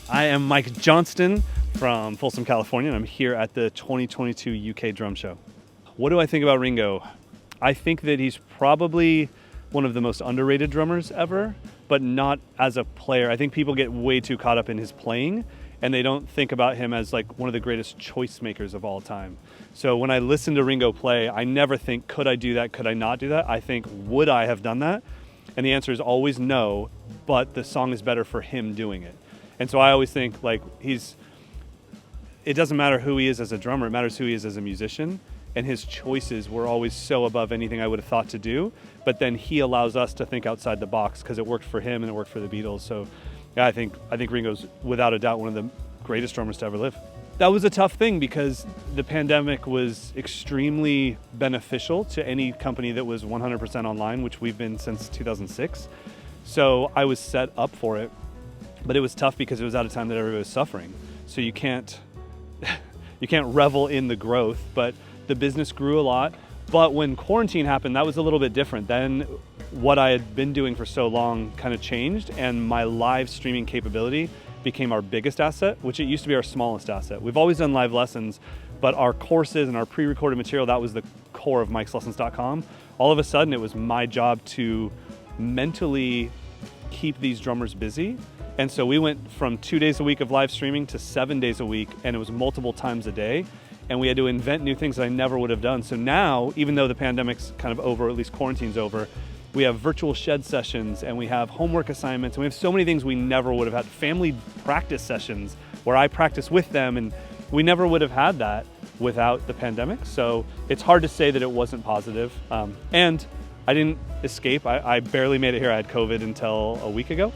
I am Mike Johnston from Folsom, California, and I'm here at the 2022 UK Drum Show. What do I think about Ringo? I think that he's probably one of the most underrated drummers ever, but not as a player. I think people get way too caught up in his playing, and they don't think about him as like one of the greatest choice makers of all time. So when I listen to Ringo play, I never think, could I do that? Could I not do that? I think, would I have done that? And the answer is always no, but the song is better for him doing it. And so I always think like it doesn't matter who he is as a drummer, it matters who he is as a musician. And his choices were always so above anything I would have thought to do. But then he allows us to think outside the box because it worked for him and it worked for the Beatles. So yeah, I think Ringo's without a doubt one of the greatest drummers to ever live. That was a tough thing because the pandemic was extremely beneficial to any company that was 100% online, which we've been since 2006. So I was set up for it. But it was tough because it was at a time that everybody was suffering. So you can't revel in the growth, but the business grew a lot. But when quarantine happened, that was a little bit different. Then what I had been doing for so long kind of changed, and my live streaming capability became our biggest asset, which it used to be our smallest asset. We've always done live lessons, but our courses and our pre-recorded material, that was the core of mikeslessons.com. All of a sudden, it was my job to mentally keep these drummers busy. And so we went from 2 days a week of live streaming to 7 days a week, and it was multiple times a day. And we had to invent new things that I never would have done. So now, even though the pandemic's kind of over, or at least quarantine's over, we have virtual shed sessions, and we have homework assignments, and we have so many things we never would have had. Family practice sessions where I practice with them, and we never would have had that without the pandemic. So it's hard to say that it wasn't positive. And I didn't escape. I barely made it here. I had COVID until a week ago.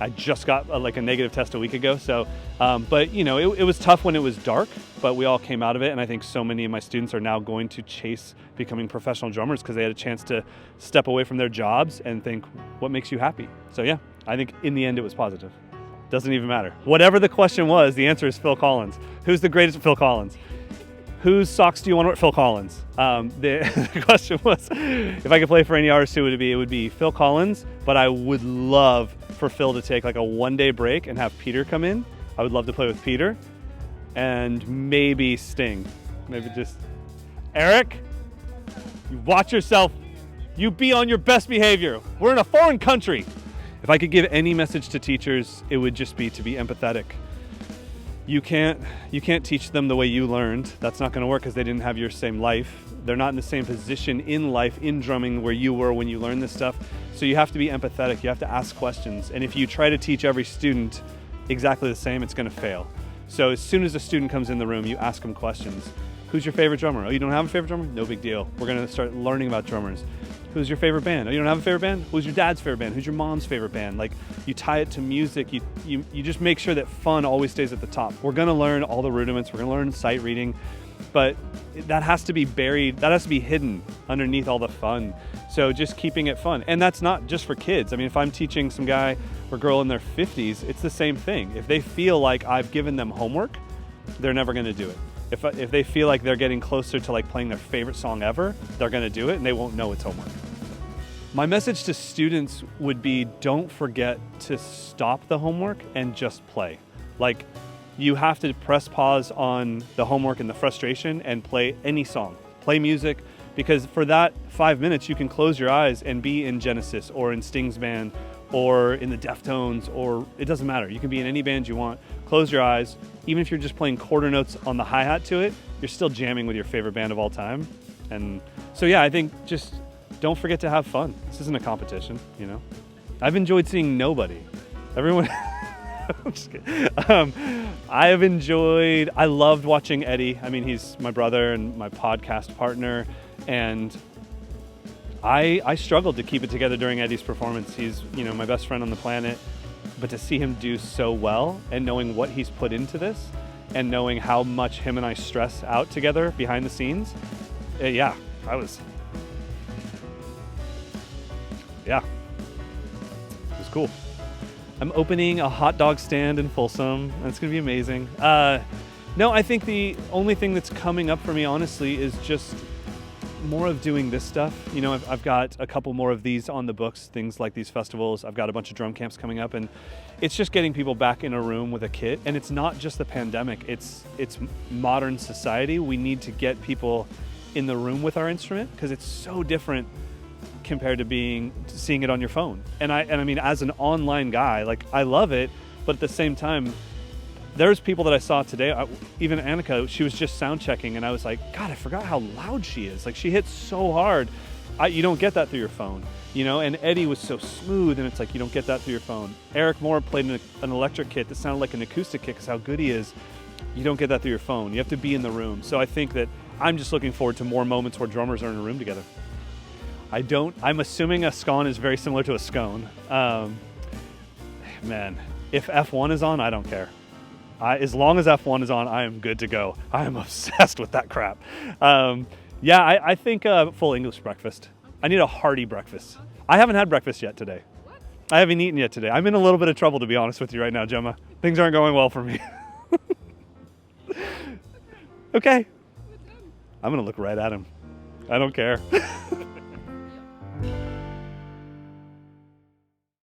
I just got a negative test a week ago. So, but you know, it was tough when it was dark, but we all came out of it. And I think so many of my students are now going to chase becoming professional drummers because they had a chance to step away from their jobs and think, what makes you happy? So yeah, I think in the end it was positive. Doesn't even matter. Whatever the question was, the answer is Phil Collins. Who's the greatest? Phil Collins. Whose socks do you want to wear? Phil Collins. The question was, if I could play for any artist, who would it be? It would be Phil Collins, but I would love for Phil to take like a one-day break and have Peter come in. I would love to play with Peter. And maybe Sting. Maybe just, Eric, you watch yourself. You be on your best behavior. We're in a foreign country. If I could give any message to teachers, it would just be to be empathetic. You can't teach them the way you learned. That's not going to work because they didn't have your same life. They're not in the same position in life, in drumming, where you were when you learned this stuff. So you have to be empathetic. You have to ask questions. And if you try to teach every student exactly the same, it's going to fail. So as soon as a student comes in the room, you ask them questions. Who's your favorite drummer? Oh, you don't have a favorite drummer? No big deal. We're going to start learning about drummers. Who's your favorite band? Oh, you don't have a favorite band? Who's your dad's favorite band? Who's your mom's favorite band? Like, you tie it to music. You just make sure that fun always stays at the top. We're going to learn all the rudiments. We're going to learn sight reading, but that has to be buried. That has to be hidden underneath all the fun. So just keeping it fun. And that's not just for kids. I mean, if I'm teaching some guy or girl in their 50s, it's the same thing. If they feel like I've given them homework, they're never going to do it. If they feel like they're getting closer to like playing their favorite song ever, they're going to do it and they won't know it's homework. My message to students would be, don't forget to stop the homework and just play. Like, you have to press pause on the homework and the frustration and play any song. Play music, because for that 5 minutes you can close your eyes and be in Genesis or in Sting's band or in the Deftones, or it doesn't matter. You can be in any band you want. Close your eyes. Even if you're just playing quarter notes on the hi-hat to it, you're still jamming with your favorite band of all time. And so yeah, I think just don't forget to have fun. This isn't a competition, you know? I've enjoyed seeing nobody. Everyone, I'm just kidding. I loved watching Eddie. I mean, he's my brother and my podcast partner, and I struggled to keep it together during Eddie's performance. He's, you know, my best friend on the planet, but to see him do so well and knowing what he's put into this and knowing how much him and I stress out together behind the scenes, yeah, it was cool. I'm opening a hot dog stand in Folsom, and it's going to be amazing. No, I think the only thing that's coming up for me, honestly, is just more of doing this stuff. You know, I've got a couple more of these on the books, things like these festivals. I've got a bunch of drum camps coming up, and it's just getting people back in a room with a kit. And it's not just the pandemic, it's modern society. We need to get people in the room with our instrument because it's so different compared to seeing it on your phone. And I mean, as an online guy, like, I love it, but at the same time, there's people that I saw today, even Annika, she was just sound checking, and I was like, God, I forgot how loud she is. Like, she hits so hard. You don't get that through your phone, you know? And Eddie was so smooth, and it's like, you don't get that through your phone. Eric Moore played an electric kit that sounded like an acoustic kit because how good he is. You don't get that through your phone. You have to be in the room. So I think that I'm just looking forward to more moments where drummers are in a room together. I'm assuming a scone is very similar to a scone. Man, if F1 is on, I don't care. As long as F1 is on, I am good to go. I am obsessed with that crap. I think full English breakfast. I need a hearty breakfast. I haven't had breakfast yet today. I haven't eaten yet today. I'm in a little bit of trouble, to be honest with you right now, Gemma. Things aren't going well for me. Okay. I'm going to look right at him. I don't care.